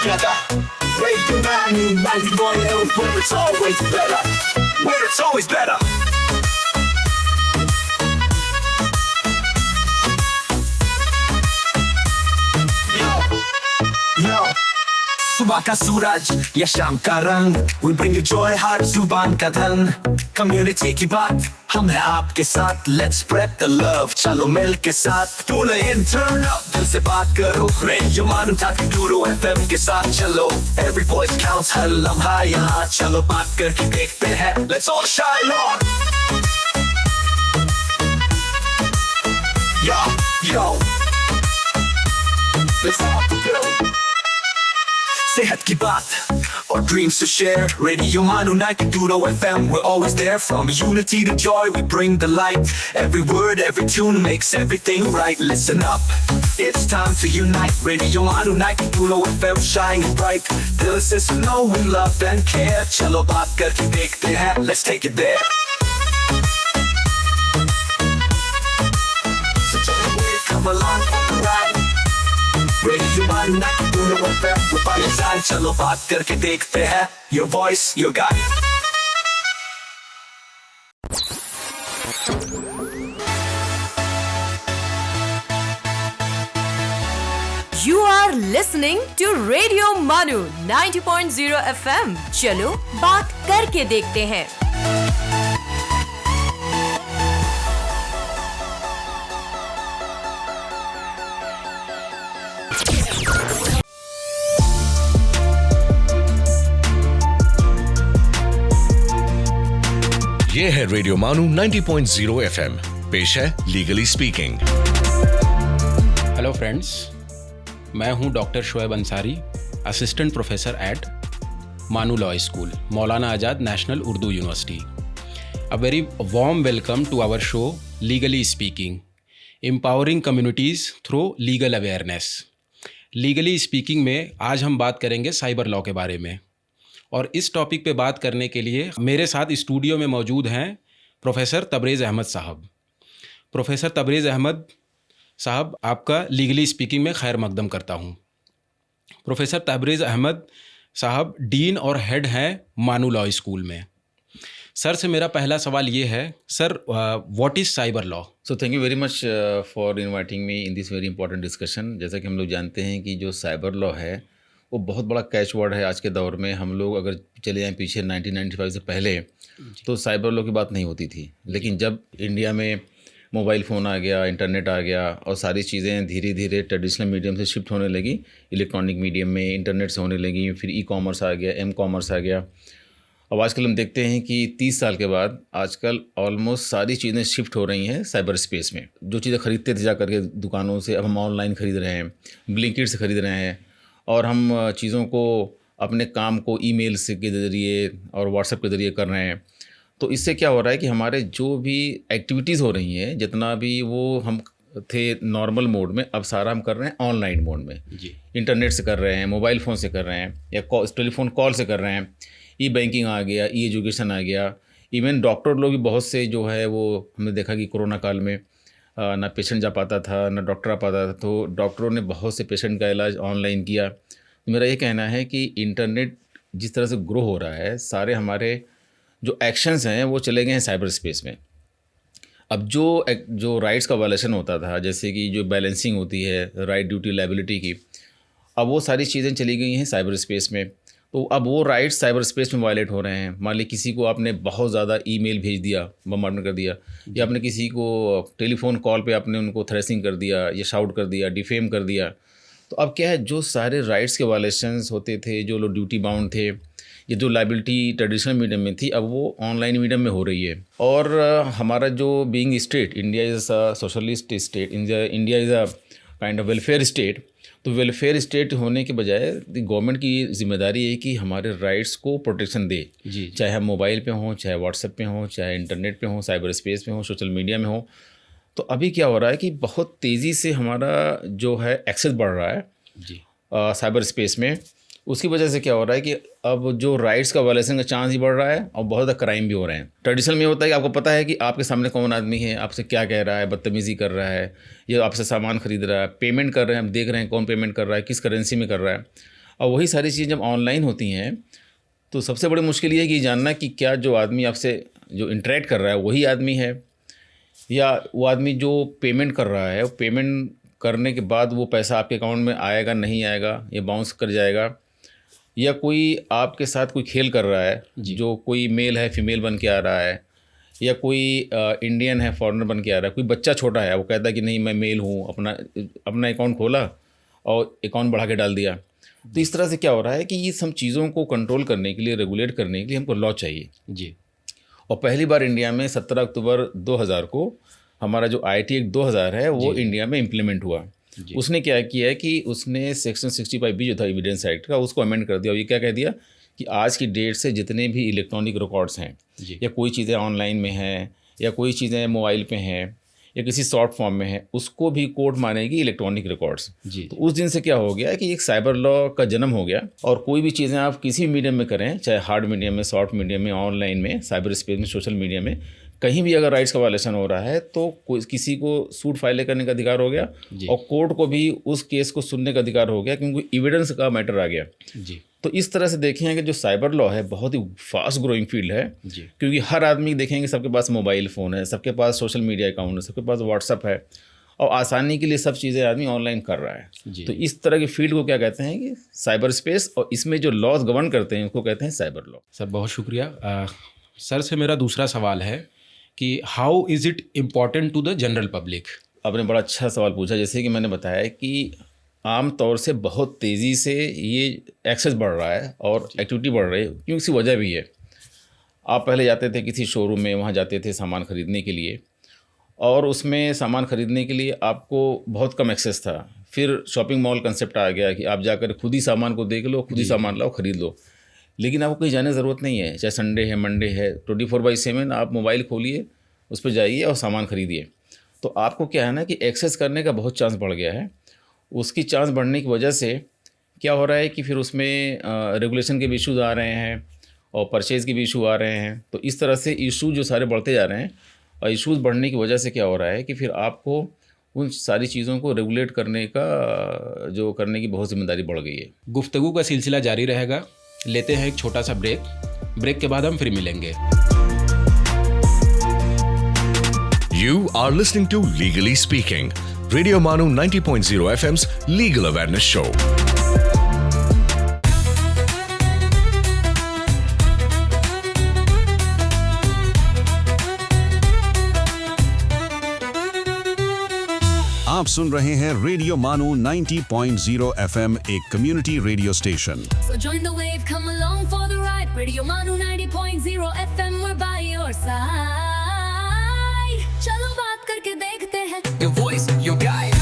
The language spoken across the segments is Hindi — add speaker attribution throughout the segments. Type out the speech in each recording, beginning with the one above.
Speaker 1: together. Radio 91, where it's always better. Where it's always better. Yo. सुबह का सूरज या शाम का रंग, we bring you joy हर जुबान का धन. Community की बात हम हैं आपके साथ, let's spread the love. चलो मिल के साथ tune in, turn up, दिल से बात करो. Radio मानो ताकि गुरु FM के साथ चलो. Every voice counts, हर लम्हा यहाँ. चलो बात करके देखते हैं, let's all shine on. Yo, let's all go. सेहत की बात और dreams to share. Radio Manu 92 FM, we're always there. From unity to joy, we bring the light. Every word, every tune makes everything right. Listen up, it's time to unite. Radio Manu 92 FM, shining bright. Dill se suno, we love and care. Chalo baat karke dekhte hain, let's take it there. So come along for the ride. Radio Manu 92 FM, we're by your side. चलो बात करके देखते हैं. Your voice, your guide.
Speaker 2: You are listening to Radio Manu 90.0 FM. चलो बात करके देखते हैं.
Speaker 3: ये है रेडियो मानू 90.0 FM. पेश है लीगली स्पीकिंग.
Speaker 4: हेलो फ्रेंड्स, मैं हूं doctor Shoaib Ansari, assistant professor at MANUU law school, Maulana Azad national Urdu university. A very warm welcome to our show legally speaking, empowering communities through legal awareness. Legally speaking में आज हम बात करेंगे साइबर लॉ के बारे में, और इस टॉपिक पे बात करने के लिए मेरे साथ स्टूडियो में मौजूद हैं प्रोफेसर तबरेज़ अहमद साहब. प्रोफेसर तबरेज़ अहमद साहब, आपका लीगली स्पीकिंग में खैर मकदम करता हूँ. प्रोफेसर तबरेज़ अहमद साहब डीन और हेड हैं मानू लॉ स्कूल में. सर से मेरा पहला सवाल ये है, sir what is cyber law?
Speaker 5: So thank you very much for inviting me in this very important discussion. जैसा कि हम लोग जानते हैं कि जो साइबर लॉ है वो बहुत बड़ा कैच वर्ड है आज के दौर में. हम लोग अगर चले जाएं पीछे 1995 से पहले, तो साइबर लॉ की बात नहीं होती थी. लेकिन जब इंडिया में मोबाइल फ़ोन आ गया, इंटरनेट आ गया, और सारी चीज़ें धीरे धीरे ट्रेडिशनल मीडियम से शिफ्ट होने लगी इलेक्ट्रॉनिक मीडियम में, इंटरनेट से होने लगी, फिर ई कॉमर्स आ गया, एम कॉमर्स आ गया. अब आजकल हम देखते हैं कि 30 साल के बाद आजकल ऑलमोस्ट सारी चीज़ें शिफ्ट हो रही हैं साइबर स्पेस में. जो चीज़ें ख़रीदते थे जा करके दुकानों से, अब हम ऑनलाइन ख़रीद रहे हैं, ब्लिंकिट से ख़रीद रहे हैं, और हम चीज़ों को अपने काम को ईमेल से के ज़रिए और व्हाट्सएप के ज़रिए कर रहे हैं. तो इससे क्या हो रहा है कि हमारे जो भी एक्टिविटीज़ हो रही हैं, जितना भी वो हम थे नॉर्मल मोड में, अब सारा हम कर रहे हैं ऑनलाइन मोड में जी. इंटरनेट से कर रहे हैं, मोबाइल फ़ोन से कर रहे हैं, या टेलीफोन कॉल से कर रहे हैं. ई बैंकिंग आ गया, ई एजुकेशन आ गया. इवन डॉक्टर लोग भी बहुत से जो है वो हमने देखा कि कोरोना काल में ना पेशेंट जा पाता था, ना डॉक्टर आ पाता था, तो डॉक्टरों ने बहुत से पेशेंट का इलाज ऑनलाइन किया. तो मेरा ये कहना है कि इंटरनेट जिस तरह से ग्रो हो रहा है, सारे हमारे जो एक्शंस हैं वो चले गए हैं साइबर स्पेस में. अब जो राइट्स का वायलेशन होता था, जैसे कि जो बैलेंसिंग होती है राइट ड्यूटी लायबिलिटी की, अब वो सारी चीज़ें चली गई हैं साइबर स्पेस में. तो अब वो राइट्स साइबर स्पेस में वायलेट हो रहे हैं. मान ली किसी को आपने बहुत ज़्यादा ईमेल भेज दिया, बम्बार्डमेंट कर दिया, या आपने किसी को टेलीफोन कॉल पे आपने उनको थ्रेसिंग कर दिया, या शाउट कर दिया, डिफेम कर दिया. तो अब क्या है, जो सारे राइट्स के वायलेशंस होते थे, जो लोग ड्यूटी बाउंड थे, ये जो लाइबिलिटी ट्रेडिशनल मीडियम में थी, अब वो ऑनलाइन मीडियम में हो रही है. और हमारा जो being state, India is a socialist state, India is a kind of welfare state. तो वेलफेयर स्टेट होने के बजाय गवर्नमेंट की जिम्मेदारी है कि हमारे राइट्स को प्रोटेक्शन दे जी. चाहे हम मोबाइल पे हों, चाहे व्हाट्सएप पे हों, चाहे इंटरनेट पे हों, साइबर स्पेस पे हों, सोशल मीडिया में हों. तो अभी क्या हो रहा है कि बहुत तेज़ी से हमारा जो है एक्सेस बढ़ रहा है जी साइबर स्पेस में. उसकी वजह से क्या हो रहा है कि अब जो राइट्स का वायलेशन का चांस ही बढ़ रहा है, और बहुत ज़्यादा क्राइम भी हो रहे हैं. ट्रेडिशनल में होता है कि आपको पता है कि आपके सामने कौन आदमी है, आपसे क्या कह रहा है, बदतमीज़ी कर रहा है, या आपसे सामान खरीद रहा है, पेमेंट कर रहे हैं, हम देख रहे हैं कौन पेमेंट कर रहा है, किस करेंसी में कर रहा है. और वही सारी चीज़ें जब ऑनलाइन होती हैं तो सबसे बड़ी मुश्किल ये है कि जानना कि क्या जो आदमी आपसे जो इंटरेक्ट कर रहा है वही आदमी है, या वो आदमी जो पेमेंट कर रहा है, वो पेमेंट करने के बाद वो पैसा आपके अकाउंट में आएगा नहीं आएगा, या बाउंस कर जाएगा, या कोई आपके साथ कोई खेल कर रहा है, जो कोई मेल है फीमेल बन के आ रहा है, या कोई इंडियन है फॉरेनर बन के आ रहा है, कोई बच्चा छोटा है वो कहता है कि नहीं मैं मेल हूँ, अपना अकाउंट खोला और अकाउंट बढ़ा के डाल दिया। तो इस तरह से क्या हो रहा है कि ये सब चीज़ों को कंट्रोल करने के लिए, रेगुलेट करने के लिए हमको लॉ चाहिए
Speaker 4: जी।
Speaker 5: और पहली बार इंडिया में 17 अक्टूबर 2000 को हमारा जो IT एक्ट 2000 है वो इंडिया में इम्प्लीमेंट हुआ। उसने क्या किया है कि उसने सेक्शन 65B जो था एविडेंस एक्ट का, उसको अमेंड कर दिया। और ये क्या कह दिया कि आज की डेट से जितने भी इलेक्ट्रॉनिक रिकॉर्ड्स हैं, या कोई चीज़ें ऑनलाइन में हैं, या कोई चीज़ें मोबाइल पे हैं, या किसी शॉर्ट फॉर्म में है, उसको भी कोर्ट मानेगी इलेक्ट्रॉनिक रिकॉर्ड्स। तो उस दिन से क्या हो गया कि एक साइबर लॉ का जन्म हो गया। और कोई भी चीज़ें आप किसी भी मीडियम में करें, चाहे हार्ड मीडियम में, सॉफ्ट मीडियम में, ऑनलाइन में, साइबर स्पेस में, सोशल मीडिया में, कहीं भी अगर राइट्स का वायलेशन हो रहा है तो कोई किसी को सूट फाइल करने का अधिकार हो गया, और कोर्ट को भी उस केस को सुनने का अधिकार हो गया, क्योंकि एविडेंस का मैटर आ गया जी। तो इस तरह से देखें कि जो साइबर लॉ है बहुत ही फास्ट ग्रोइंग फील्ड है जी। क्योंकि हर आदमी देखेंगे सबके पास मोबाइल फ़ोन है, सबके पास सोशल मीडिया अकाउंट है, सबके पास व्हाट्सअप है, और आसानी के लिए सब चीज़ें आदमी ऑनलाइन कर रहा है। तो इस तरह की फील्ड को क्या कहते हैं कि साइबर स्पेस, और इसमें जो लॉज गवर्न करते हैं उसको कहते हैं साइबर लॉ।
Speaker 4: सर बहुत शुक्रिया। सर से मेरा दूसरा सवाल है कि how is it important to the general public? आपने
Speaker 5: बड़ा अच्छा सवाल पूछा। जैसे कि मैंने बताया कि आम तौर से बहुत तेज़ी से ये एक्सेस बढ़ रहा है और एक्टिविटी बढ़ रही है, क्योंकि उसकी वजह भी है। आप पहले जाते थे किसी शोरूम में, वहाँ जाते थे सामान ख़रीदने के लिए, और उसमें सामान ख़रीदने के लिए आपको बहुत कम एक्सेस था। फिर शॉपिंग मॉल कंसेप्ट आ गया कि आप जाकर खुद ही सामान को देख लो, खुद ही सामान लाओ, ख़रीद लो। लेकिन आपको कहीं जाने की ज़रूरत नहीं है, चाहे संडे है, मंडे है, 24/7 आप मोबाइल खोलिए, उस पर जाइए और सामान ख़रीदिए। तो आपको क्या है ना कि एक्सेस करने का बहुत चांस बढ़ गया है। उसकी चांस बढ़ने की वजह से क्या हो रहा है कि फिर उसमें रेगुलेशन के भी इशूज़ आ रहे हैं और परचेज़ के भी इशू आ रहे हैं। तो इस तरह से इशू जो सारे बढ़ते जा रहे हैं, और इशूज़ बढ़ने की वजह से क्या हो रहा है कि फिर आपको उन सारी चीज़ों को रेगुलेट करने की बहुत जिम्मेदारी बढ़ गई है।
Speaker 4: गुफ्तगू का सिलसिला जारी रहेगा। लेते हैं एक छोटा सा ब्रेक के बाद हम फिर मिलेंगे।
Speaker 3: You are listening to Legally Speaking, Radio Manu 90.0 FM's legal awareness show.
Speaker 6: आप सुन रहे हैं रेडियो मानू 90.0 FM, एक community radio station.
Speaker 7: So join the wave, come along for the ride. Radio Manu 90.0 FM, we're by your side. चलो बात करके देखते हैं.
Speaker 1: Your voice, your guide.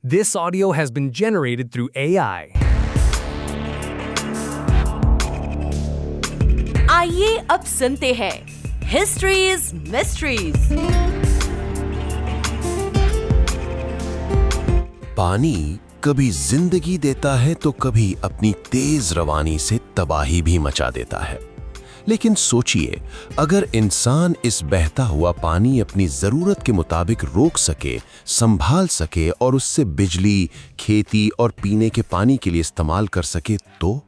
Speaker 8: This audio has been generated through AI.
Speaker 2: आइए अब सुनते हैं हिस्ट्रीज मिस्ट्रीज।
Speaker 6: पानी कभी जिंदगी देता है तो कभी अपनी तेज रवानी से तबाही भी मचा देता है। लेकिन सोचिए, अगर इंसान इस बहता हुआ पानी अपनी जरूरत के मुताबिक रोक सके, संभाल सके और उससे बिजली, खेती और पीने के पानी के लिए इस्तेमाल कर सके, तो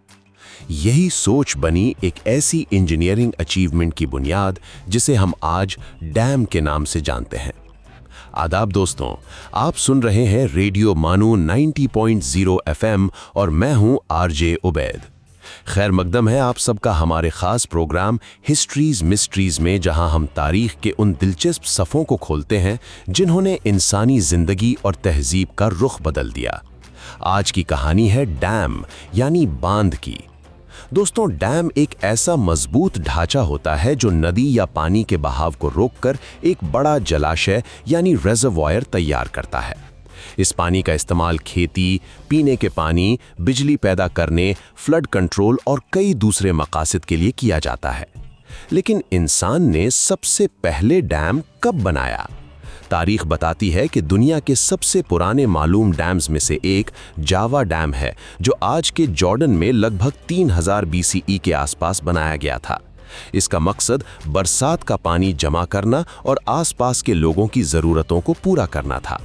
Speaker 6: यही सोच बनी एक ऐसी इंजीनियरिंग अचीवमेंट की बुनियाद जिसे हम आज डैम के नाम से जानते हैं। आदाब दोस्तों, आप सुन रहे हैं रेडियो मानू 90.0 FM और मैं हूं आरजे उबैद। खैर मकदम है आप सबका हमारे खास प्रोग्राम हिस्ट्रीज मिस्ट्रीज में, जहां हम तारीख के उन दिलचस्प सफ़ों को खोलते हैं जिन्होंने इंसानी जिंदगी और तहजीब का रुख बदल दिया। आज की कहानी है डैम यानी बांध की। दोस्तों, डैम एक ऐसा मजबूत ढांचा होता है जो नदी या पानी के बहाव को रोककर एक बड़ा जलाशय यानी रेजर्वॉयर तैयार करता है। इस पानी का इस्तेमाल खेती, पीने के पानी, बिजली पैदा करने, फ्लड कंट्रोल और कई दूसरे मकासद के लिए किया जाता है। लेकिन इंसान ने सबसे पहले डैम कब बनाया? तारीख बताती है कि दुनिया के सबसे पुराने मालूम डैम्स में से एक जावा डैम है, जो आज के जॉर्डन में लगभग 3000 BCE के आसपास बनाया गया था। इसका मकसद बरसात का पानी जमा करना और आसपास के लोगों की ज़रूरतों को पूरा करना था।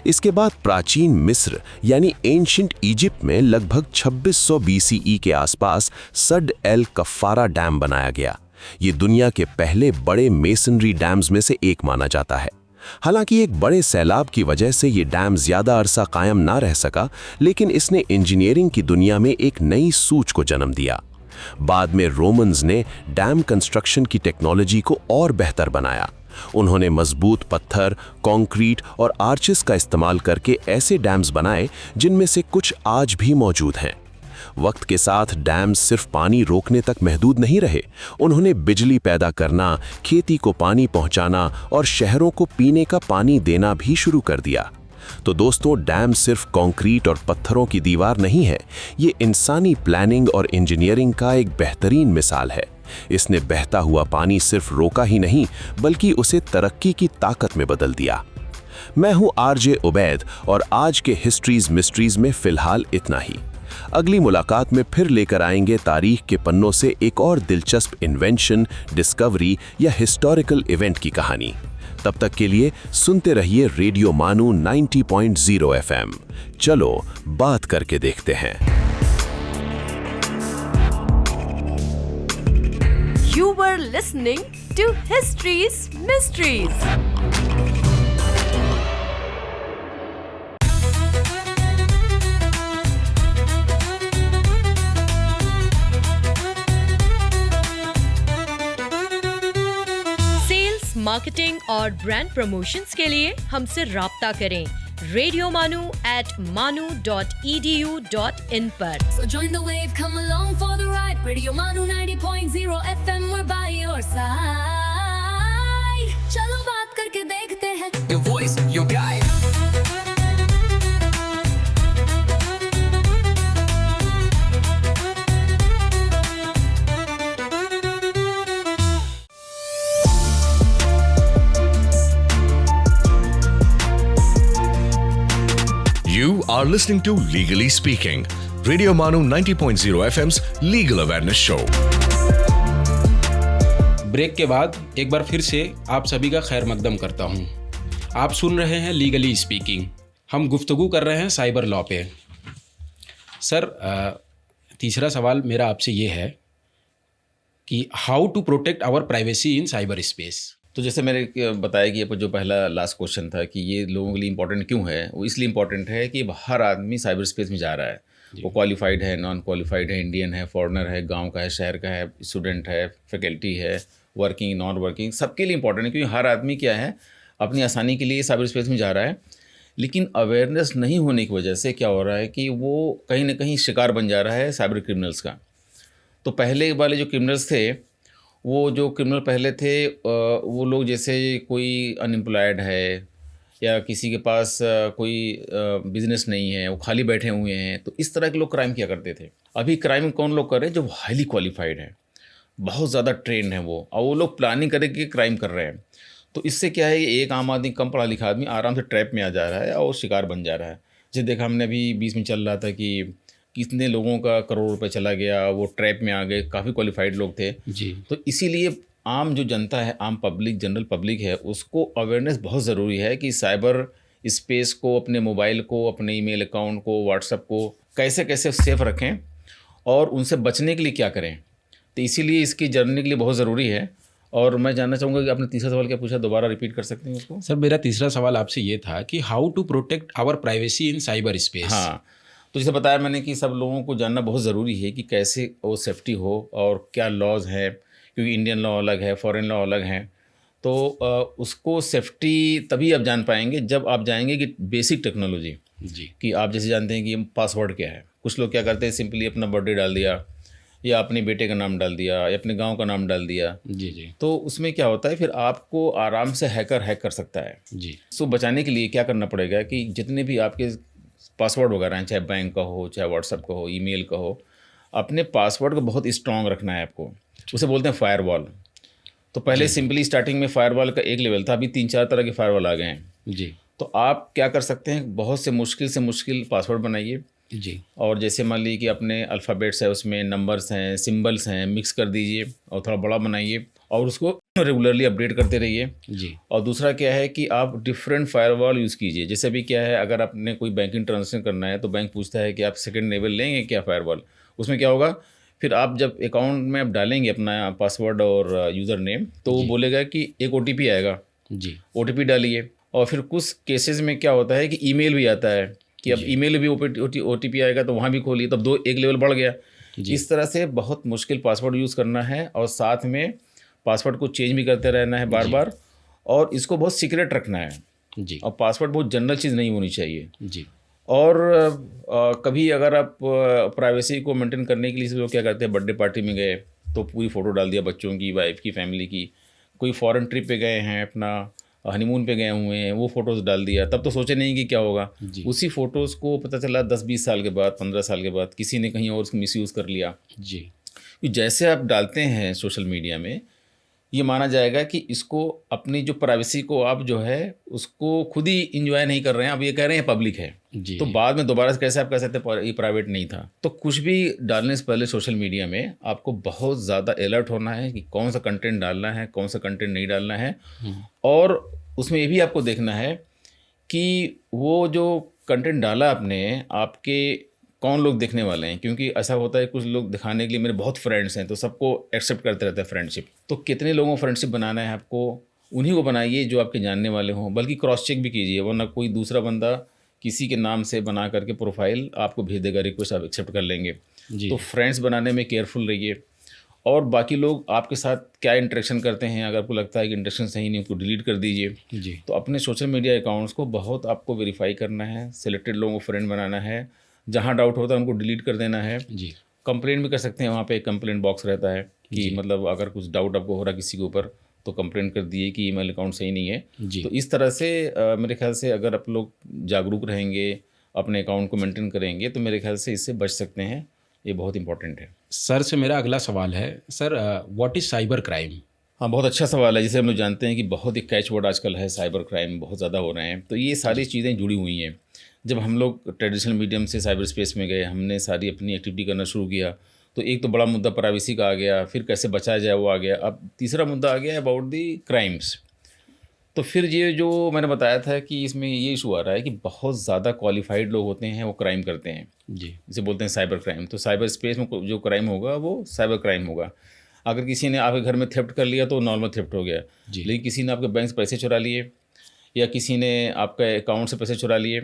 Speaker 6: इसके बाद प्राचीन मिस्र यानी एंशिएंट इजिप्ट में लगभग 2600 BCE के आसपास सड एल कफ़ारा डैम बनाया गया। ये दुनिया के पहले बड़े मेसनरी डैम्स में से एक माना जाता है। हालांकि एक बड़े सैलाब की वजह से ये डैम ज़्यादा अरसा कायम ना रह सका, लेकिन इसने इंजीनियरिंग की दुनिया में एक नई सूझ को जन्म दिया। बाद में रोमन्स ने डैम कंस्ट्रक्शन की टेक्नोलॉजी को और बेहतर बनाया। उन्होंने मजबूत पत्थर, कंक्रीट और आर्चेस का इस्तेमाल करके ऐसे डैम्स बनाए जिनमें से कुछ आज भी मौजूद हैं। वक्त के साथ डैम्स सिर्फ पानी रोकने तक महदूद नहीं रहे, उन्होंने बिजली पैदा करना, खेती को पानी पहुंचाना और शहरों को पीने का पानी देना भी शुरू कर दिया। तो दोस्तों, डैम सिर्फ कंक्रीट और पत्थरों की दीवार नहीं है, ये इंसानी प्लानिंग और इंजीनियरिंग का एक बेहतरीन मिसाल है। इसने बहता हुआ पानी सिर्फ रोका ही नहीं, बल्कि उसे तरक्की की ताकत में बदल दिया। मैं हूं आरजे उबैद और आज के हिस्ट्रीज मिस्ट्रीज में फिलहाल इतना ही। अगली मुलाकात में फिर लेकर आएंगे तारीख के पन्नों से एक और दिलचस्प इन्वेंशन, डिस्कवरी या हिस्टोरिकल इवेंट की कहानी। तब तक के लिए सुनते रहिए रेडियो मानू 90.0 FM। चलो बात करके देखते हैं।
Speaker 2: You were listening to History's Mysteries. Sales, marketing और ब्रांड प्रमोशंस के लिए हमसे राब्ता करें radiomanu@manu.edu.in पर।
Speaker 7: So join the wave, come along for the ride. Radio Manu 90.0 FM, we're by your side. चलो बात करके देखते हैं।
Speaker 1: Your voice, your guide.
Speaker 3: You are listening to Legally Speaking, Radio Manu 90.0 FM's legal awareness show.
Speaker 4: Break के बाद एक बार फिर से आप सभी का खैर मकदम करता हूं। आप सुन रहे हैं लीगली स्पीकिंग। हम गुफ्तगू कर रहे हैं साइबर लॉ पे। सर, तीसरा सवाल मेरा आपसे ये है कि how to protect our privacy in cyber space.
Speaker 5: तो जैसे मैंने बताया कि ये जो पहला लास्ट क्वेश्चन था कि ये लोगों के लिए इंपॉर्टेंट क्यों है, वो इसलिए इंपॉर्टेंट है कि हर आदमी साइबर स्पेस में जा रहा है। वो क्वालिफाइड है, नॉन क्वालिफाइड है, इंडियन है, फॉरेनर है, गांव का है, शहर का है, स्टूडेंट है, फैकल्टी है, वर्किंग, नॉन वर्किंग, सबके लिए इंपॉर्टेंट है क्योंकि हर आदमी क्या है अपनी आसानी के लिए साइबर स्पेस में जा रहा है। लेकिन अवेयरनेस नहीं होने की वजह से क्या हो रहा है कि वो कहीं ना कहीं शिकार बन जा रहा है साइबर क्रिमिनल्स का। तो पहले वाले जो क्रिमिनल्स थे, वो जो क्रिमिनल पहले थे, वो लोग जैसे कोई अनएम्प्लॉयड है या किसी के पास कोई बिजनेस नहीं है, वो खाली बैठे हुए हैं, तो इस तरह के लोग क्राइम किया करते थे। अभी क्राइम कौन लोग कर रहे हैं? जो हाईली क्वालिफाइड हैं, बहुत ज़्यादा ट्रेंड हैं वो, और वो लोग प्लानिंग करके क्राइम कर रहे हैं। तो इससे क्या है, एक आम आदमी, कम पढ़ा लिखा आदमी आराम से ट्रैप में आ जा रहा है और शिकार बन जा रहा है। जैसे देखा हमने अभी बीच में चल रहा था कि कितने लोगों का करोड़ रुपए चला गया, वो ट्रैप में आ गए, काफ़ी क्वालिफाइड लोग थे
Speaker 4: जी।
Speaker 5: तो इसीलिए आम जो जनता है, आम पब्लिक, जनरल पब्लिक है, उसको अवेयरनेस बहुत ज़रूरी है कि साइबर स्पेस को, अपने मोबाइल को, अपने ईमेल अकाउंट को, व्हाट्सएप को कैसे कैसे सेफ रखें और उनसे बचने के लिए क्या करें। तो इसीलिए इसकी जर्नी के लिए बहुत ज़रूरी है। और मैं जानना चाहूँगा कि आपने तीसरा सवाल क्या पूछा, दोबारा रिपीट कर सकते हैं उसको?
Speaker 4: सर, मेरा तीसरा सवाल आपसे ये था कि how to protect our privacy in cyber space.
Speaker 5: हाँ, तो जैसे बताया मैंने कि सब लोगों को जानना बहुत ज़रूरी है कि कैसे वो सेफ्टी हो और क्या लॉज हैं, क्योंकि इंडियन लॉ अलग है, फॉरेन लॉ अलग हैं। तो उसको सेफ्टी तभी आप जान पाएंगे जब आप जाएंगे कि बेसिक टेक्नोलॉजी
Speaker 4: जी,
Speaker 5: कि आप जैसे जानते हैं कि पासवर्ड क्या है। कुछ लोग क्या करते हैं, सिंपली अपना बर्थडे डाल दिया या अपने बेटे का नाम डाल दिया या अपने गांव का नाम डाल दिया।
Speaker 4: जी जी
Speaker 5: तो उसमें क्या होता है, फिर आपको आराम से हैकर हैक कर सकता है।
Speaker 4: जी।
Speaker 5: सो बचाने के लिए क्या करना पड़ेगा कि जितने भी आपके पासवर्ड वगैरह हैं, चाहे बैंक का हो, चाहे व्हाट्सएप का हो, ईमेल का हो, अपने पासवर्ड को बहुत स्ट्रॉन्ग रखना है आपको। उसे बोलते हैं फायरवॉल। तो पहले सिंपली स्टार्टिंग में फायरवॉल का एक लेवल था, अभी 3-4 तरह के फायरवॉल आ गए हैं।
Speaker 4: जी।
Speaker 5: तो आप क्या कर सकते हैं, बहुत से मुश्किल पासवर्ड बनाइए
Speaker 4: जी।
Speaker 5: और जैसे मान लीजिए कि अपने अल्फ़ाबेट्स है, उसमें नंबर्स हैं, सिंबल्स हैं, मिक्स कर दीजिए और थोड़ा बड़ा बनाइए और उसको रेगुलरली अपडेट करते रहिए।
Speaker 4: जी।
Speaker 5: और दूसरा क्या है कि आप डिफरेंट फायरवॉल यूज़ कीजिए। जैसे अभी क्या है, अगर आपने कोई बैंकिंग ट्रांजेक्शन करना है तो बैंक पूछता है कि आप सेकंड लेवल लेंगे क्या फायरवॉल। उसमें क्या होगा, फिर आप जब अकाउंट में आप डालेंगे अपना पासवर्ड और यूज़र नेम, तो वो बोलेगा कि एक OTP आएगा,
Speaker 4: जी।
Speaker 5: OTP डालिए। और फिर कुछ केसेस में क्या होता है कि ईमेल भी आता है कि अब ईमेल भी OTP आएगा, तो वहाँ भी खोलिए, तब एक लेवल बढ़ गया। इस तरह से बहुत मुश्किल पासवर्ड यूज़ करना है और साथ में पासवर्ड को चेंज भी करते रहना है बार बार, और इसको बहुत सीक्रेट रखना है।
Speaker 4: जी।
Speaker 5: और पासवर्ड बहुत जनरल चीज़ नहीं होनी चाहिए।
Speaker 4: जी।
Speaker 5: और कभी अगर आप प्राइवेसी को मेंटेन करने के लिए लोग क्या करते हैं, बर्थडे पार्टी में गए तो पूरी फ़ोटो डाल दिया बच्चों की, वाइफ की, फैमिली की। कोई फॉरेन ट्रिप पे गए हैं, अपना हनीमून पे गए हुए हैं, वो फ़ोटोज़ डाल दिया, तब तो सोचे नहीं कि क्या होगा। उसी फ़ोटोज़ को पता चला 10-20 साल के बाद, 15 साल के बाद किसी ने कहीं और उसको मिसयूज़ कर लिया।
Speaker 4: जी।
Speaker 5: जैसे आप डालते हैं सोशल मीडिया में, ये माना जाएगा कि इसको अपनी जो प्राइवेसी को आप जो है उसको खुद ही इंजॉय नहीं कर रहे हैं, आप ये कह रहे हैं पब्लिक है।
Speaker 4: जी।
Speaker 5: तो बाद में दोबारा से कैसे आप कह सकते हैं ये प्राइवेट नहीं था। तो कुछ भी डालने से पहले सोशल मीडिया में आपको बहुत ज़्यादा अलर्ट होना है कि कौन सा कंटेंट डालना है, कौन सा कंटेंट नहीं डालना है। और उसमें ये भी आपको देखना है कि वो जो कंटेंट डाला आपने, आपके कौन लोग देखने वाले हैं। क्योंकि ऐसा होता है कुछ लोग दिखाने के लिए मेरे बहुत फ्रेंड्स हैं तो सबको एक्सेप्ट करते रहते हैं फ्रेंडशिप। तो कितने लोगों को फ्रेंडशिप बनाना है आपको, उन्हीं को बनाइए जो आपके जानने वाले हों। बल्कि क्रॉस चेक भी कीजिए, वरना कोई दूसरा बंदा किसी के नाम से बना करके प्रोफाइल आपको भेज देगा, रिक्वेस्ट आप एक्सेप्ट कर लेंगे। तो फ्रेंड्स बनाने में केयरफुल रहिए। और बाकी लोग आपके साथ क्या इंटरेक्शन करते हैं, अगर आपको लगता है कि इंटरेक्शन सही नहीं, उनको डिलीट कर दीजिए।
Speaker 4: जी।
Speaker 5: तो अपने सोशल मीडिया अकाउंट्स को बहुत आपको वेरीफाई करना है, सिलेक्टेड लोगों को फ्रेंड बनाना है, जहाँ डाउट होता है उनको डिलीट कर देना है।
Speaker 4: जी।
Speaker 5: कंप्लेंट भी कर सकते हैं, वहाँ पे एक कंप्लेंट बॉक्स रहता है कि मतलब अगर कुछ डाउट आपको हो रहा है किसी के ऊपर तो कंप्लेंट कर दिए कि ईमेल अकाउंट सही नहीं है।
Speaker 4: जी।
Speaker 5: तो इस तरह से मेरे ख्याल से अगर आप लोग जागरूक रहेंगे, अपने अकाउंट को मेंटेन करेंगे, तो मेरे ख्याल से इससे बच सकते हैं। ये बहुत इंपॉर्टेंट है।
Speaker 4: सर से मेरा अगला सवाल है, sir what is cyber crime?
Speaker 5: हाँ, बहुत अच्छा सवाल है। जैसे हम लोग जानते हैं कि बहुत ही कैच वर्ड आजकल है, साइबर क्राइम बहुत ज़्यादा हो रहे हैं। तो ये सारी चीज़ें जुड़ी हुई हैं। जब हम लोग ट्रेडिशनल मीडियम से साइबर स्पेस में गए, हमने सारी अपनी एक्टिविटी करना शुरू किया, तो एक तो बड़ा मुद्दा प्राइवेसी का आ गया, फिर कैसे बचाया जाए वो आ गया। अब तीसरा मुद्दा आ गया अबाउट दी क्राइम्स। तो फिर ये जो मैंने बताया था कि इसमें ये इशू आ रहा है कि बहुत ज़्यादा क्वालिफाइड लोग होते हैं, वो क्राइम करते हैं।
Speaker 4: जी।
Speaker 5: जिसे बोलते हैं साइबर क्राइम। तो साइबर स्पेस में जो क्राइम होगा वो साइबर क्राइम होगा। अगर किसी ने आपके घर में थेफ्ट कर लिया तो नॉर्मल थेफ्ट हो गया। लेकिन किसी ने आपके बैंक से पैसे चुरा लिए या किसी ने आपके अकाउंट से पैसे चुरा लिए,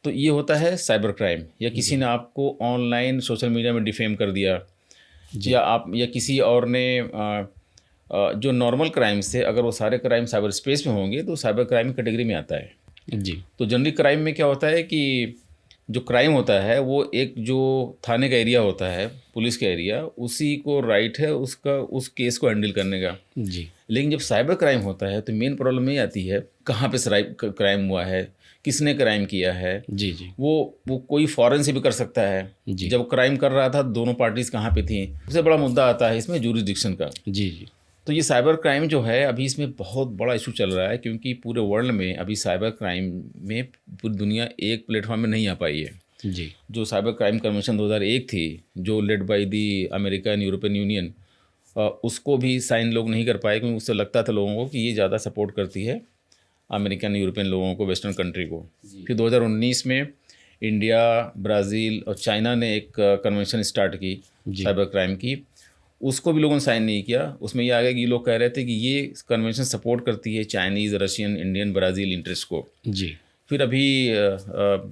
Speaker 5: तो ये होता है साइबर क्राइम। या किसी ने आपको ऑनलाइन सोशल मीडिया में डिफेम कर दिया, या किसी और ने जो नॉर्मल क्राइम्स थे, अगर वो सारे क्राइम साइबर स्पेस में होंगे तो साइबर क्राइम कैटेगरी में आता है।
Speaker 4: जी।
Speaker 5: तो जनरली क्राइम में क्या होता है कि जो क्राइम होता है वो एक जो थाने का एरिया होता है, पुलिस का एरिया, उसी को राइट है उसका उस केस को हैंडल करने का।
Speaker 4: जी।
Speaker 5: लेकिन जब साइबर क्राइम होता है तो मेन प्रॉब्लम ये आती है कहाँ पे क्राइम हुआ है, किसने क्राइम किया है।
Speaker 4: जी। जी।
Speaker 5: वो कोई फॉरेन से भी कर सकता है।
Speaker 4: जी।
Speaker 5: जब क्राइम कर रहा था दोनों पार्टीज कहाँ पे थी। सबसे बड़ा मुद्दा आता है इसमें ज्यूरिसडिक्शन का।
Speaker 4: जी। जी।
Speaker 5: तो ये साइबर क्राइम जो है अभी इसमें बहुत बड़ा इशू चल रहा है, क्योंकि पूरे वर्ल्ड में अभी साइबर क्राइम में पूरी दुनिया एक प्लेटफॉर्म में नहीं आ पाई है।
Speaker 4: जी।
Speaker 5: जो साइबर क्राइम कन्वेंशन 2001 थी, जो led by the American European union, उसको भी साइन लोग नहीं कर पाए, क्योंकि उससे लगता था लोगों को कि ये ज़्यादा सपोर्ट करती है अमेरिकन यूरोपियन लोगों को, वेस्टर्न कंट्री को। फिर 2019 में इंडिया, ब्राज़ील और चाइना ने एक कन्वेंशन स्टार्ट की साइबर क्राइम की, उसको भी लोगों ने साइन नहीं किया। उसमें ये आ गया कि ये लोग कह रहे थे कि ये कन्वेंशन सपोर्ट करती है Chinese, Russian, Indian, Brazil interest को।
Speaker 4: जी।
Speaker 5: फिर अभी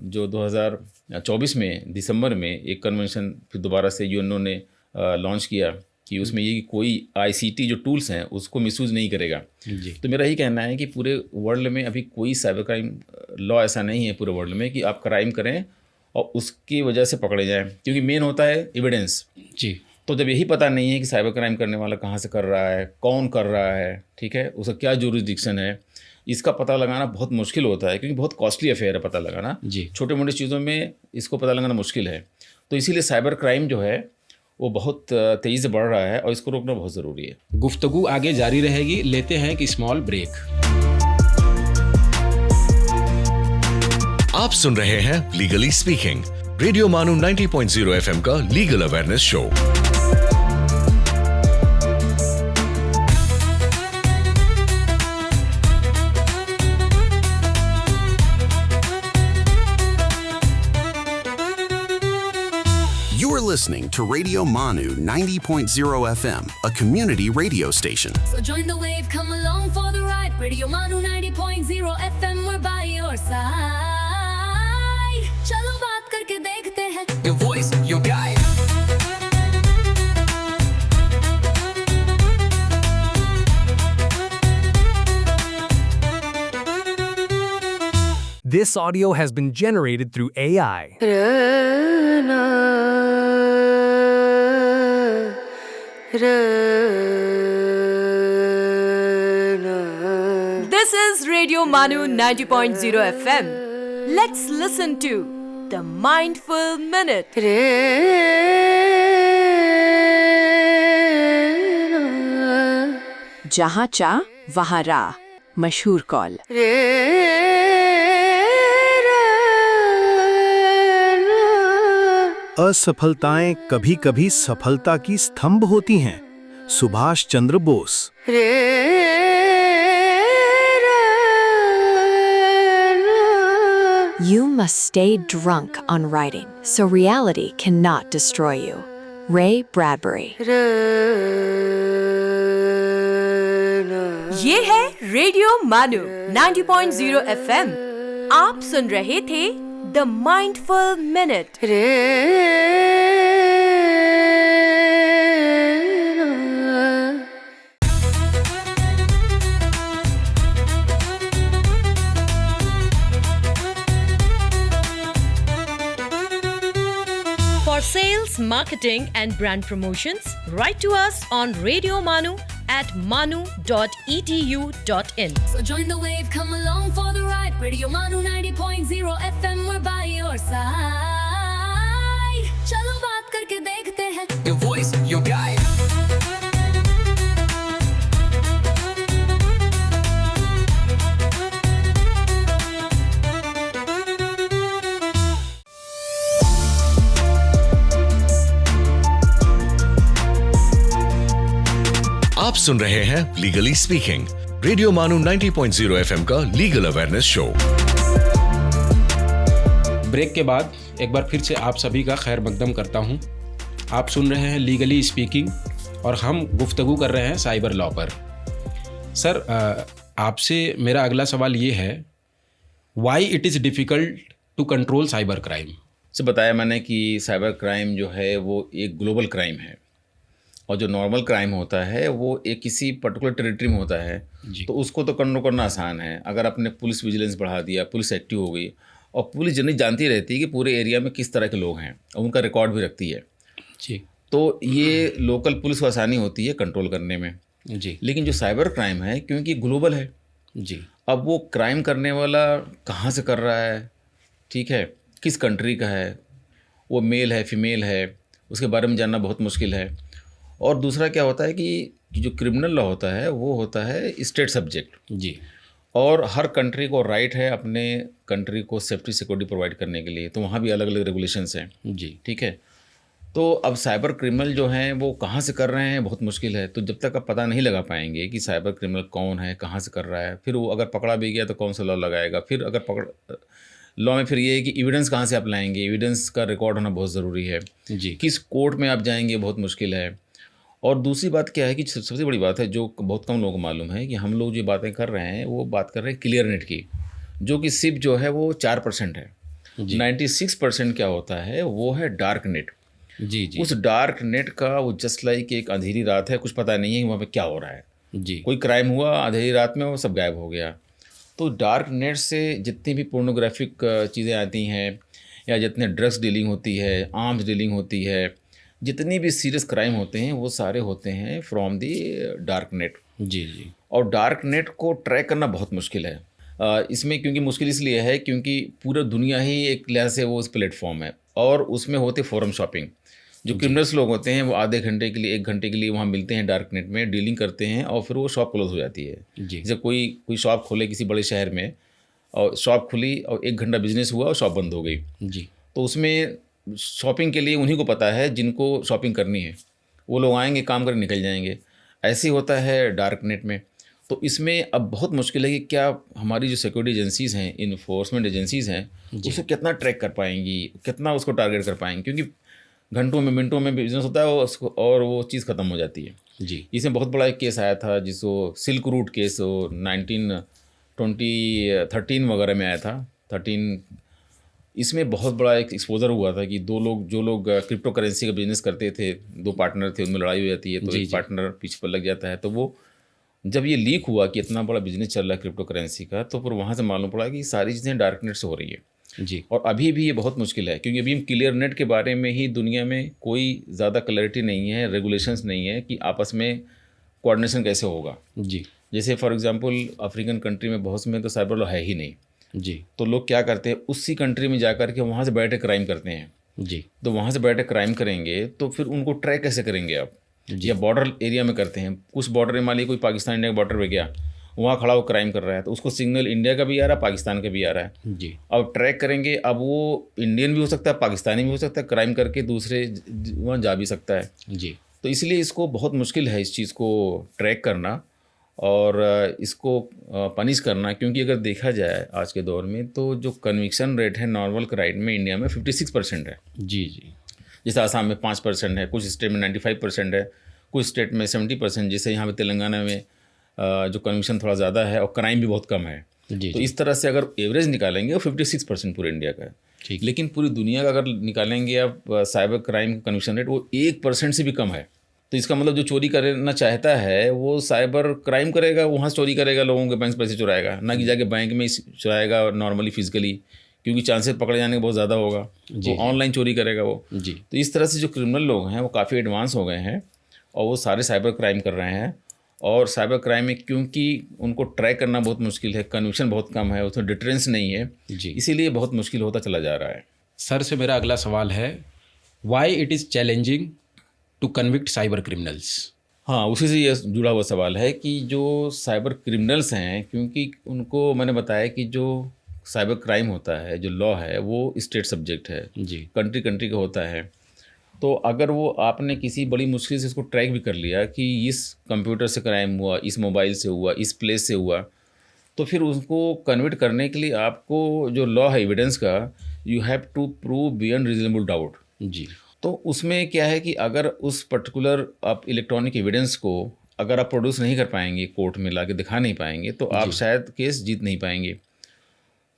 Speaker 5: जो 2024 में दिसंबर में एक कन्वेंशन फिर दोबारा से यूएनओ ने लॉन्च किया कि उसमें ये कोई आईसीटी जो टूल्स हैं उसको मिसयूज़ नहीं करेगा।
Speaker 4: जी।
Speaker 5: तो मेरा यही कहना है कि पूरे वर्ल्ड में अभी कोई साइबर क्राइम लॉ ऐसा नहीं है पूरे वर्ल्ड में कि आप क्राइम करें और उसकी वजह से पकड़े जाएं, क्योंकि मेन होता है एविडेंस।
Speaker 4: जी।
Speaker 5: तो जब यही पता नहीं है कि साइबर क्राइम करने वाला कहाँ से कर रहा है, कौन कर रहा है, ठीक है, उसका क्या ज्यूरिसडिक्शन है, इसका पता लगाना बहुत मुश्किल होता है, क्योंकि बहुत कॉस्टली अफेयर है पता लगाना।
Speaker 4: जी।
Speaker 5: छोटे मोटे चीज़ों में इसको पता लगाना मुश्किल है। तो इसीलिए साइबर क्राइम जो है वो बहुत तेज़ी से बढ़ रहा है और इसको रोकना बहुत ज़रूरी है।
Speaker 4: गुफ्तगू आगे जारी रहेगी, लेते हैं एक स्मॉल ब्रेक।
Speaker 3: आप सुन रहे हैं लीगली स्पीकिंग, रेडियो मानू 90.0 FM का legal awareness show.
Speaker 6: You are listening to Radio Manu 90.0 FM, a community radio station.
Speaker 7: So join the wave, come along for the ride. Radio Manu 90.0 FM, we're by your side. चलो बात करके देखते हैं.
Speaker 1: Your voice, your guide.
Speaker 8: This audio has been generated through AI.
Speaker 2: This is Radio Manu 90.0 FM. Let's listen to the Mindful Minute.
Speaker 9: जहाँ चाह वहाँ राह, मशहूर कॉल।
Speaker 10: असफलताएं कभी कभी सफलता की स्तंभ होती हैं। Subhash Chandra Bose.
Speaker 9: You must stay drunk on writing, so reality cannot destroy you. Ray Bradbury.
Speaker 2: ये है रेडियो मानू 90.0 FM। आप सुन रहे थे the mindful minute. For sales, marketing and brand promotions, write to us on Radio Manu at manu.edu.in.
Speaker 7: So join the wave, come along for the ride. Radio Manu 90.0 FM, we're by your side. चलो बात करके देखते हैं.
Speaker 1: Your voice, your guide.
Speaker 3: आप सुन रहे हैं लीगली स्पीकिंग, रेडियो मानू 90.0 FM का लीगल अवेयरनेस शो।
Speaker 4: ब्रेक के बाद एक बार फिर से आप सभी का खैर मकदम करता हूं। आप सुन रहे हैं लीगली स्पीकिंग और हम गुफ्तगू कर रहे हैं साइबर लॉ पर। सर, आपसे मेरा अगला सवाल ये है, why it is difficult to control cyber crime?
Speaker 5: से बताया मैंने कि साइबर क्राइम जो है वो एक ग्लोबल क्राइम है और जो नॉर्मल क्राइम होता है वो एक किसी पर्टिकुलर टेरिटरी में होता है, तो उसको तो कंट्रोल करना आसान है। अगर आपने पुलिस विजिलेंस बढ़ा दिया, पुलिस एक्टिव हो गई और पुलिस जनरली जानती रहती है कि पूरे एरिया में किस तरह के लोग हैं और उनका रिकॉर्ड भी रखती है
Speaker 4: जी,
Speaker 5: तो ये लोकल पुलिस को आसानी होती है कंट्रोल करने में
Speaker 4: जी।
Speaker 5: लेकिन जो साइबर क्राइम है, क्योंकि ग्लोबल है
Speaker 4: जी,
Speaker 5: अब वो क्राइम करने वाला कहाँ से कर रहा है, ठीक है, किस कंट्री का है, वो मेल है फीमेल है, उसके बारे में जानना बहुत मुश्किल है। और दूसरा क्या होता है कि जो क्रिमिनल लॉ होता है वो होता है स्टेट सब्जेक्ट
Speaker 4: जी,
Speaker 5: और हर कंट्री को राइट है अपने कंट्री को सेफ्टी सिक्योरिटी प्रोवाइड करने के लिए, तो वहाँ भी अलग अलग रेगुलेशंस हैं
Speaker 4: जी,
Speaker 5: ठीक है। तो अब साइबर क्रिमिनल जो हैं वो कहाँ से कर रहे हैं बहुत मुश्किल है। तो जब तक आप पता नहीं लगा पाएंगे कि साइबर क्रिमिनल कौन है, कहाँ से कर रहा है, फिर वो अगर पकड़ा भी गया तो कौन सा लॉ लगाएगा, फिर अगर पकड़ लॉ में फिर ये है कि एविडेंस कहाँ से आप लाएंगे, एविडेंस का रिकॉर्ड होना बहुत ज़रूरी है
Speaker 4: जी,
Speaker 5: किस कोर्ट में आप जाएंगे बहुत मुश्किल है। और दूसरी बात क्या है कि सबसे बड़ी बात है जो बहुत कम लोगों को मालूम है कि हम लोग जो बातें कर रहे हैं वो बात कर रहे हैं क्लियर नेट की, जो कि सिर्फ जो है वो 4% है। 96% क्या होता है वो है डार्क नेट।
Speaker 4: जी जी,
Speaker 5: उस डार्क नेट का वो जस्ट लाइक एक अंधेरी रात है, कुछ पता नहीं है वहाँ पे क्या हो रहा है
Speaker 4: जी,
Speaker 5: कोई क्राइम हुआ अंधेरी रात में वो सब गायब हो गया। तो डार्क नेट से जितनी भी पोर्नोग्राफिक चीज़ें आती हैं या जितने ड्रग्स डीलिंग होती है, आर्म्स डीलिंग होती है, जितनी भी सीरियस क्राइम होते हैं वो सारे होते हैं फ्रॉम दी डार्क नेट।
Speaker 4: जी जी,
Speaker 5: और डार्क नेट को ट्रैक करना बहुत मुश्किल है। इसमें क्योंकि मुश्किल इसलिए है क्योंकि पूरा दुनिया ही एक लिहाज से वो उस प्लेटफॉर्म है और उसमें होते फोरम शॉपिंग। जो क्रिमिनल्स लोग होते हैं वो आधे घंटे के लिए 1 घंटे के लिए वहाँ मिलते हैं डार्क नेट में, डीलिंग करते हैं और फिर वो शॉप क्लोज हो जाती है। जैसे कोई शॉप खोले किसी बड़े शहर में और शॉप खुली और 1 घंटा बिजनेस हुआ और शॉप बंद हो गई
Speaker 4: जी,
Speaker 5: तो उसमें शॉपिंग के लिए उन्हीं को पता है जिनको शॉपिंग करनी है, वो लोग आएंगे, काम करके निकल जाएंगे। ऐसे ही होता है डार्क नेट में। तो इसमें अब बहुत मुश्किल है कि क्या हमारी जो सिक्योरिटी एजेंसीज़ हैं, इन्फोर्समेंट एजेंसीज़ हैं, उसको कितना ट्रैक कर पाएंगी, कितना उसको टारगेट कर पाएंगी, क्योंकि घंटों में मिनटों में बिजनेस होता है और वो चीज़ ख़त्म हो जाती है।
Speaker 4: जी,
Speaker 5: इसमें बहुत बड़ा एक केस आया था जिसको सिल्क रूट केस 2013 वगैरह में आया था 13। इसमें बहुत बड़ा एक एक्सपोजर हुआ था कि जो लोग क्रिप्टो करेंसी का बिजनेस करते थे, 2 पार्टनर थे, उनमें लड़ाई हो जाती है, तो एक पार्टनर पीछे पर लग जाता है। तो वो जब ये लीक हुआ कि इतना बड़ा बिजनेस चल रहा है क्रिप्टो करेंसी का, तो फिर वहाँ से मालूम पड़ा कि सारी चीज़ें डार्कनेट से हो रही है।
Speaker 4: जी,
Speaker 5: और अभी भी ये बहुत मुश्किल है, क्योंकि अभी हम क्लियर नेट के बारे में ही दुनिया में कोई ज़्यादा क्लैरिटी नहीं है, रेगुलेशंस नहीं है कि आपस में कोऑर्डिनेशन कैसे होगा।
Speaker 4: जी,
Speaker 5: जैसे फॉर एग्जांपल अफ्रीकन कंट्री में बहुत में तो साइबर लॉ है ही नहीं।
Speaker 4: जी,
Speaker 5: तो लोग क्या करते हैं, उसी कंट्री में जाकर के वहाँ से बैठे क्राइम करते हैं।
Speaker 4: जी,
Speaker 5: तो वहाँ से बैठे क्राइम करेंगे तो फिर उनको ट्रैक कैसे करेंगे आप? या बॉर्डर एरिया में करते हैं, कुछ बॉर्डर में मान लीजिए कोई पाकिस्तान इंडिया के बॉर्डर पे गया, वहाँ खड़ा हो क्राइम कर रहा है, तो उसको सिग्नल इंडिया का भी आ रहा है, पाकिस्तान का भी आ रहा है।
Speaker 4: जी,
Speaker 5: अब ट्रैक करेंगे, अब वो इंडियन भी हो सकता है, पाकिस्तानी भी हो सकता है, क्राइम करके दूसरे वहाँ जा भी सकता है।
Speaker 4: जी,
Speaker 5: तो इसलिए इसको बहुत मुश्किल है इस चीज़ को ट्रैक करना और इसको पनिश करना, क्योंकि अगर देखा जाए आज के दौर में तो जो कन्विक्शन रेट है नॉर्मल क्राइम में इंडिया में 56% है।
Speaker 4: जी, जी,
Speaker 5: जैसे आसाम में 5% है, कुछ स्टेट में 95% है, कुछ स्टेट में 70%, जैसे यहाँ पे तेलंगाना में जो कन्विक्शन थोड़ा ज़्यादा है और क्राइम भी बहुत कम है।
Speaker 4: जी,
Speaker 5: तो इस तरह से अगर एवरेज निकालेंगे वो 56% पूरे इंडिया का है।
Speaker 4: ठीक।
Speaker 5: लेकिन पूरी दुनिया का अगर निकालेंगे आप साइबर क्राइम का कन्विक्शन रेट, वो 1% से भी कम है। तो इसका मतलब जो चोरी करना चाहता है वो साइबर क्राइम करेगा, वहाँ से चोरी करेगा, लोगों के बैंक से पैसे चुराएगा, ना कि जाके बैंक में चुराएगा नॉर्मली फिजिकली, क्योंकि चांसेस पकड़े जाने का बहुत ज़्यादा होगा। तो ऑनलाइन चोरी करेगा वो।
Speaker 4: जी,
Speaker 5: तो इस तरह से जो क्रिमिनल लोग हैं वो काफ़ी एडवांस हो गए हैं और वो सारे साइबर क्राइम कर रहे हैं। और साइबर क्राइम में क्योंकि उनको ट्रैक करना बहुत मुश्किल है, कन्विक्शन बहुत कम है, उसमें डिटरेंस नहीं है,
Speaker 4: जी,
Speaker 5: इसीलिए बहुत मुश्किल होता चला जा रहा है।
Speaker 4: सर से मेरा अगला सवाल है, why it is challenging to convict cyber criminals?
Speaker 5: हाँ, उसी से ये जुड़ा हुआ सवाल है कि जो साइबर क्रिमिनल्स हैं, क्योंकि उनको मैंने बताया कि जो साइबर क्राइम होता है, जो लॉ है, वो स्टेट सब्जेक्ट है,
Speaker 4: जी,
Speaker 5: कंट्री कंट्री का होता है। तो अगर वो आपने किसी बड़ी मुश्किल से इसको ट्रैक भी कर लिया कि इस कंप्यूटर से क्राइम हुआ, इस मोबाइल से हुआ, इस प्लेस से हुआ, तो फिर उसको कन्विक्ट करने के लिए आपको जो लॉ है एविडेंस का, you have to prove beyond reasonable doubt.
Speaker 4: जी,
Speaker 5: तो उसमें क्या है कि अगर उस पर्टिकुलर आप इलेक्ट्रॉनिक एविडेंस को अगर आप प्रोड्यूस नहीं कर पाएंगे, कोर्ट में ला के दिखा नहीं पाएंगे, तो आप शायद केस जीत नहीं पाएंगे।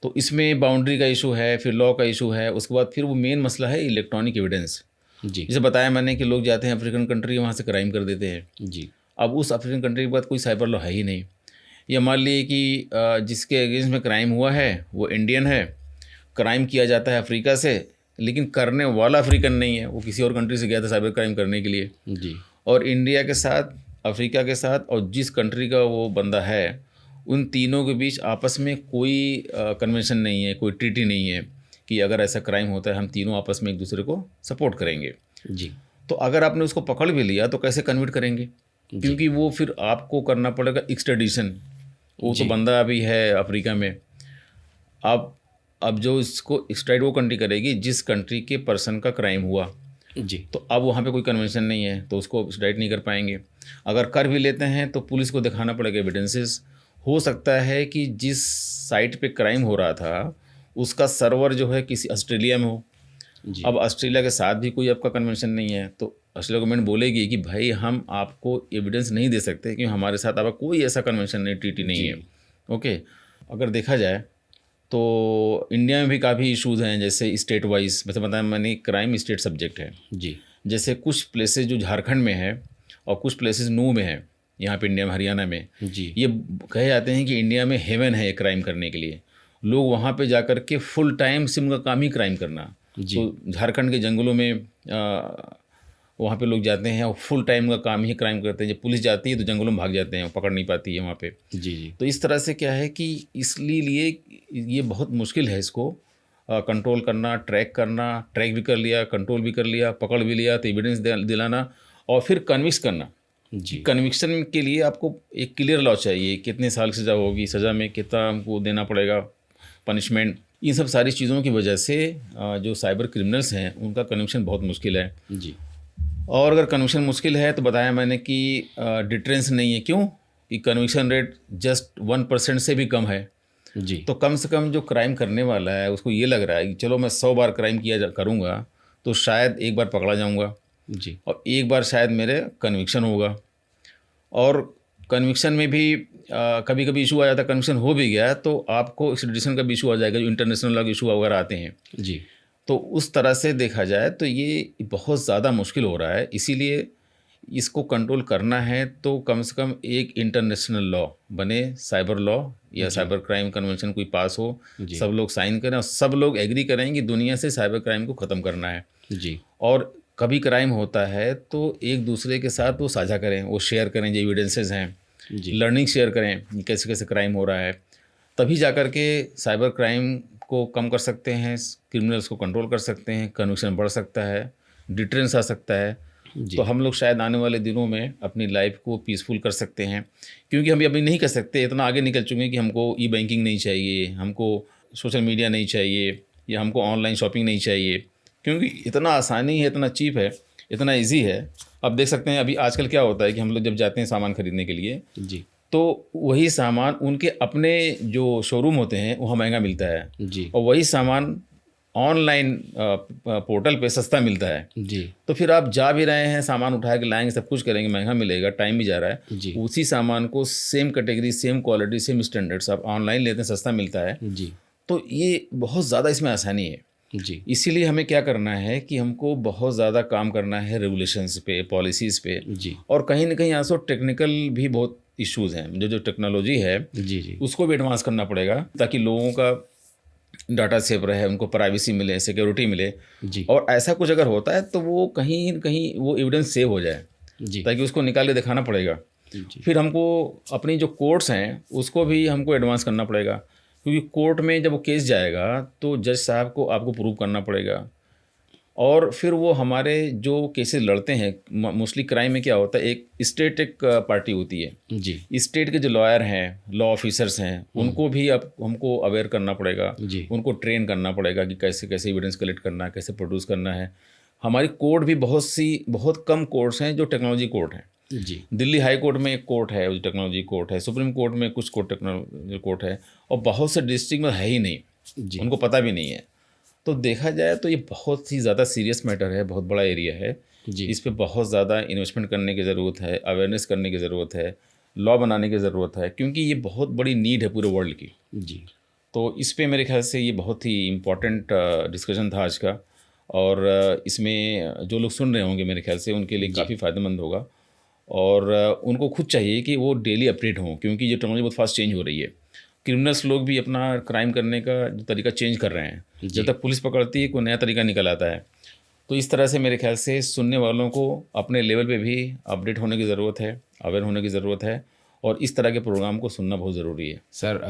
Speaker 5: तो इसमें बाउंड्री का इशू है, फिर लॉ का इशू है, उसके बाद फिर वो मेन मसला है इलेक्ट्रॉनिक एविडेंस।
Speaker 4: जी,
Speaker 5: जैसे बताया मैंने कि लोग जाते हैं अफ्रीकन कंट्री, वहाँ से क्राइम कर देते हैं।
Speaker 4: जी,
Speaker 5: अब उस अफ्रीकन कंट्री के बाद कोई साइबर लॉ है ही नहीं, या मान लीजिए कि जिसके अगेंस्ट में क्राइम हुआ है वो इंडियन है, क्राइम किया जाता है अफ्रीका से, लेकिन करने वाला अफ्रीकन नहीं है, वो किसी और कंट्री से गया था साइबर क्राइम करने के लिए।
Speaker 4: जी,
Speaker 5: और इंडिया के साथ, अफ्रीका के साथ और जिस कंट्री का वो बंदा है, उन तीनों के बीच आपस में कोई कन्वेंशन नहीं है, कोई ट्रीटी नहीं है कि अगर ऐसा क्राइम होता है हम तीनों आपस में एक दूसरे को सपोर्ट करेंगे।
Speaker 4: जी,
Speaker 5: तो अगर आपने उसको पकड़ भी लिया तो कैसे कन्विट करेंगे, क्योंकि वो फिर आपको करना पड़ेगा एक्सट्रेडिशन। वो तो बंदा अभी है अफ्रीका में, अब जो इसको एक्सट्राइड वो कंट्री करेगी जिस कंट्री के पर्सन का क्राइम हुआ।
Speaker 4: जी,
Speaker 5: तो अब वहाँ पे कोई कन्वेंशन नहीं है तो उसको एक्सट्राइड नहीं कर पाएंगे। अगर कर भी लेते हैं तो पुलिस को दिखाना पड़ेगा एविडेंसेस। हो सकता है कि जिस साइट पे क्राइम हो रहा था उसका सर्वर जो है किसी ऑस्ट्रेलिया में हो।
Speaker 4: जी,
Speaker 5: अब ऑस्ट्रेलिया के साथ भी कोई आपका कन्वेंशन नहीं है, तो ऑस्ट्रेलिया गवर्नमेंट बोलेगी कि भाई हम आपको एविडेंस नहीं दे सकते क्योंकि हमारे साथ आपका कोई ऐसा कन्वेंशन नहीं, ट्रीटी नहीं है। ओके, अगर देखा जाए तो इंडिया में भी काफ़ी इश्यूज़ हैं, जैसे स्टेट वाइज, वैसे बताया मैंने क्राइम स्टेट सब्जेक्ट है।
Speaker 4: जी,
Speaker 5: जैसे कुछ प्लेसेस जो झारखंड में है और कुछ प्लेसेस नू में है, यहाँ पे इंडिया में, हरियाणा में,
Speaker 4: जी,
Speaker 5: ये कहे जाते हैं कि इंडिया में हेवन है क्राइम करने के लिए। लोग वहाँ पे जाकर के फुल टाइम सिम का काम ही क्राइम करना। तो झारखंड के जंगलों में वहाँ पे लोग जाते हैं और फुल टाइम का काम ही क्राइम करते हैं। जब पुलिस जाती है तो जंगलों में भाग जाते हैं, पकड़ नहीं पाती है वहाँ पे।
Speaker 4: जी, जी,
Speaker 5: तो इस तरह से क्या है कि इसलिए ये बहुत मुश्किल है इसको कंट्रोल करना, ट्रैक करना। ट्रैक भी कर लिया, कंट्रोल भी कर लिया, पकड़ भी लिया तो एविडेंस दिलाना और फिर कन्विक्स करना।
Speaker 4: जी,
Speaker 5: कन्विक्शन के लिए आपको एक क्लियर लॉ चाहिए, कितने साल की सज़ा होगी, सज़ा में कितना हमको देना पड़ेगा पनिशमेंट, इन सब सारी चीज़ों की वजह से जो साइबर क्रिमिनल्स हैं उनका कन्विक्शन बहुत मुश्किल है
Speaker 4: जी।
Speaker 5: और अगर कन्विक्शन मुश्किल है तो बताया मैंने कि डिटरेंस नहीं है। क्यों? कि कन्विक्शन रेट जस्ट 1% से भी कम है
Speaker 4: जी।
Speaker 5: तो कम से कम जो क्राइम करने वाला है उसको ये लग रहा है कि चलो मैं 100 बार क्राइम करूँगा तो शायद एक बार पकड़ा जाऊँगा
Speaker 4: जी।
Speaker 5: और एक बार शायद मेरे कन्विक्शन होगा। और कन्विक्शन में भी कभी कभी इशू आ जाता है, कन्विक्शन हो भी गया तो आपको एक्स्ट्रेडिशन का भी इशू आ जाएगा, जो इंटरनेशनल लॉ इशू वगैरह आते हैं
Speaker 4: जी।
Speaker 5: तो उस तरह से देखा जाए तो ये बहुत ज़्यादा मुश्किल हो रहा है। इसीलिए इसको कंट्रोल करना है तो कम से कम एक इंटरनेशनल लॉ बने, साइबर लॉ या साइबर क्राइम कन्वेंशन कोई पास हो, सब लोग साइन करें और सब लोग एग्री करें कि दुनिया से साइबर क्राइम को ख़त्म करना है
Speaker 4: जी।
Speaker 5: और कभी क्राइम होता है तो एक दूसरे के साथ वो साझा करें, वो शेयर करें जो एविडेंसेस हैं, लर्निंग शेयर करें कि कैसे कैसे क्राइम हो रहा है, तभी जा कर के साइबर क्राइम को कम कर सकते हैं, क्रिमिनल्स को कंट्रोल कर सकते हैं, कन्विक्शन बढ़ सकता है, डिटरेंस आ सकता है। तो हम लोग शायद आने वाले दिनों में अपनी लाइफ को पीसफुल कर सकते हैं, क्योंकि हम अभी नहीं कर सकते, इतना आगे निकल चुके हैं कि हमको ई बैंकिंग नहीं चाहिए, हमको सोशल मीडिया नहीं चाहिए या हमको ऑनलाइन शॉपिंग नहीं चाहिए, क्योंकि इतना आसानी है, इतना चीप है, इतना ईजी है। अब देख सकते हैं अभी आजकल क्या होता है कि हम लोग जब जाते हैं सामान खरीदने के लिए
Speaker 4: जी
Speaker 5: तो वही सामान उनके अपने जो शोरूम होते हैं वहाँ महंगा मिलता है
Speaker 4: जी,
Speaker 5: और वही सामान ऑनलाइन पोर्टल पे सस्ता मिलता है
Speaker 4: जी।
Speaker 5: तो फिर आप जा भी रहे हैं, सामान उठा के लाएंगे, सब कुछ करेंगे, महंगा मिलेगा, टाइम भी जा रहा है
Speaker 4: जी।
Speaker 5: उसी सामान को same category, same quality, same standards आप ऑनलाइन लेते हैं, सस्ता मिलता है
Speaker 4: जी
Speaker 5: तो ये बहुत ज़्यादा इसमें आसानी है
Speaker 4: जी।
Speaker 5: इसीलिए हमें क्या करना है कि हमको बहुत ज़्यादा काम करना है रेगुलेशंस पे, पॉलिसीज़ पे
Speaker 4: जी।
Speaker 5: और कहीं ना कहीं आंसर टेक्निकल भी बहुत इश्यूज़ हैं, जो टेक्नोलॉजी है
Speaker 4: जी जी
Speaker 5: उसको भी एडवांस करना पड़ेगा ताकि लोगों का डाटा सेफ रहे, उनको प्राइवेसी मिले, सिक्योरिटी मिले
Speaker 4: जी
Speaker 5: और ऐसा कुछ अगर होता है तो वो कहीं न कहीं वो एविडेंस सेव हो जाए
Speaker 4: जी
Speaker 5: ताकि उसको निकाल के दिखाना पड़ेगा।
Speaker 4: जी।
Speaker 5: फिर हमको अपनी जो कोर्ट्स हैं उसको भी हमको एडवांस करना पड़ेगा, क्योंकि कोर्ट में जब वो केस जाएगा तो जज साहब को आपको प्रूव करना पड़ेगा और फिर वो हमारे जो केसेस लड़ते हैं, मोस्टली क्राइम में क्या होता है, एक स्टेट एक पार्टी होती है
Speaker 4: जी
Speaker 5: स्टेट के जो लॉयर हैं, लॉ ऑफिसर्स हैं, उनको भी अब हमको अवेयर करना पड़ेगा,
Speaker 4: जी।
Speaker 5: उनको ट्रेन करना पड़ेगा कि कैसे कैसे एविडेंस कलेक्ट करना है, कैसे प्रोड्यूस करना है। हमारी कोर्ट भी बहुत कम कोर्ट्स हैं जो टेक्नोलॉजी कोर्ट हैं।
Speaker 4: जी
Speaker 5: दिल्ली हाई कोर्ट में एक कोर्ट है, टेक्नोलॉजी कोर्ट है, सुप्रीम कोर्ट में कुछ कोर्ट टेक्नोलॉजी कोर्ट है और बहुत से डिस्ट्रिक्ट में है ही नहीं
Speaker 4: जी।
Speaker 5: उनको पता भी नहीं है। तो देखा जाए तो ये बहुत ही ज़्यादा सीरियस मैटर है, बहुत बड़ा एरिया है
Speaker 4: जी।
Speaker 5: इस पे बहुत ज़्यादा इन्वेस्टमेंट करने की ज़रूरत है, अवेयरनेस करने की ज़रूरत है, लॉ बनाने की ज़रूरत है, क्योंकि ये बहुत बड़ी नीड है पूरे वर्ल्ड की।
Speaker 4: जी
Speaker 5: तो इस पे मेरे ख्याल से ये बहुत ही इम्पॉर्टेंट डिस्कशन था आज का और इसमें जो लोग सुन रहे होंगे मेरे ख्याल से उनके लिए काफ़ी फ़ायदेमंद होगा और उनको खुद चाहिए कि वो डेली अपडेट हों, क्योंकि ये टेक्नोलॉजी बहुत फास्ट चेंज हो रही है। क्रिमिनल्स लोग भी अपना क्राइम करने का जो तरीका चेंज कर रहे हैं, जब तक पुलिस पकड़ती है कोई नया तरीका निकल आता है। तो इस तरह से मेरे ख्याल से सुनने वालों को अपने लेवल पे भी अपडेट होने की ज़रूरत है, अवेयर होने की ज़रूरत है और इस तरह के प्रोग्राम को सुनना बहुत ज़रूरी है।
Speaker 4: सर,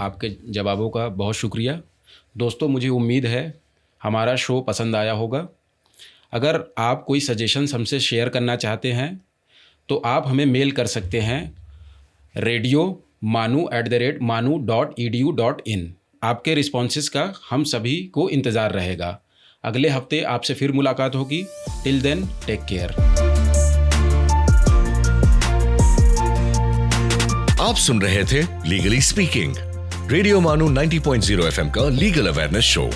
Speaker 4: आपके जवाबों का बहुत शुक्रिया। दोस्तों, मुझे उम्मीद है हमारा शो पसंद आया होगा। अगर आप कोई सजेशंस हमसे शेयर करना चाहते हैं तो आप हमें मेल कर सकते हैं radiomanu@manu.edu.in। आपके रिस्पॉन्सेस का हम सभी को इंतज़ार रहेगा। अगले हफ्ते आपसे फिर मुलाकात होगी। Till then, take care.
Speaker 3: आप सुन रहे थे लीगली स्पीकिंग, रेडियो मानू 90.0 FM का legal awareness show.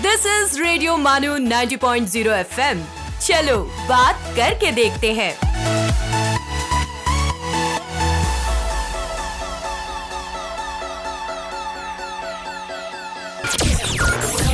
Speaker 2: This is radio मानू 90.0 FM। चलो बात करके देखते हैं।